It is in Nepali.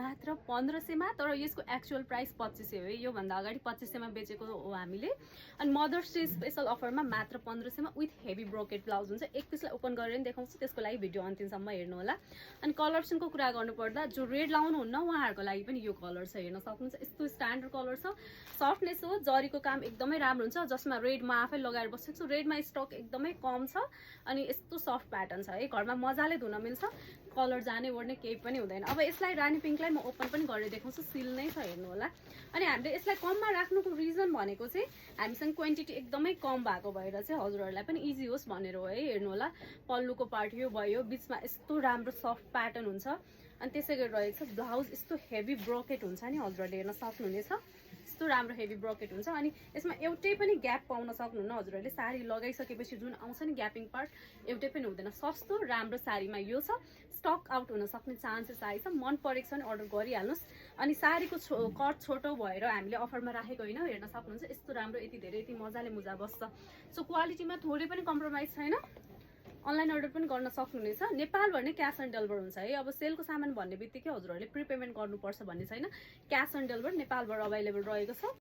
मात्र 1500 मा, तर यसको एक्चुअल प्राइस 2500 हो। यो भन्दा अगाडि 2500 मा बेचेको हो हामीले। अनि मदर्स डे स्पेशल अफरमा मात्र 1500 मा विथ हेभी ब्रोकेट ब्लाउज हुन्छ। एक पिसलाई ओपन गरेर नि देखाउँछु, त्यसको लागि भिडियो अन्तिमसम्म हेर्नु होला। अनि कलर अप्सनको कुरा गर्नुपर्दा जो रेड लाउनुहुन्न उहाँहरूको लागि पनि यो कलर छ, हेर्न सक्नुहुन्छ। यस्तो स्ट्यान्डर्ड कलर छ, सफ्टनेस हो, जरीको काम एकदमै राम्रो हुन्छ। जसमा रेड म आफै लगाएर बसेको छु, रेडमा स्टक एकदमै कम छ अनि यस्तो सफ्ट प्याटर्न छ है, घरमा मजाले धुन मिल्छ, कलर जाने ओर्ने केही पनि हुँदैन। अब यसलाई रानी पिङ्कलाई म ओपन पनि गरेर देखाउँछु, सिल नै छ, हेर्नु होला। अनि हामीले यसलाई कममा राख्नुको रिजन भनेको चाहिँ हामीसँग क्वान्टिटी एकदमै कम भएको भएर चाहिँ हजुरहरूलाई पनि इजी होस् भनेर हो है, हेर्नु होला। पल्लुको पार्ट यो भयो, बिचमा यस्तो राम्रो सफ्ट प्याटर्न हुन्छ। अनि त्यसै गरी रहेको छ ब्लाउज, यस्तो हेभी ब्रोकेट हुन्छ नि, हजुरहरूले हेर्न सक्नुहुनेछ। यस्तो राम्रो हेभी ब्रोकेट हुन्छ। अनि यसमा एउटै पनि ग्याप पाउन सक्नुहुन्न हजुरहरूले। साडी लगाइसकेपछि जुन आउँछ नि ग्यापिङ पार्ट, एउटै पनि हुँदैन। सस्तो राम्रो साडीमा यो छ। स्टक आउट हुन सक्ने चान्सेस आएछ। मन परेको छ भने अर्डर गरिहाल्नुहोस्। अनि साडीको कट छोटो भएर हामीले अफरमा राखेको होइन, हेर्न सक्नुहुन्छ। यस्तो राम्रो, यति धेरै, यति मजाले मुजा बस्छ। सो क्वालिटीमा थोरै पनि कम्प्रोमाइज छैन। अनलाइन अर्डर पनि गर्न सक्नुहुनेछ। नेपाल भन्ने क्यास अन डेलिभर हुन्छ है। अब सेलको सामान भन्ने बित्तिकै हजुरहरूले प्रिपेमेन्ट गर्नुपर्छ भन्ने छैन। क्यास अन डेलिभर नेपालबाट अभाइलेबल रहेको छ।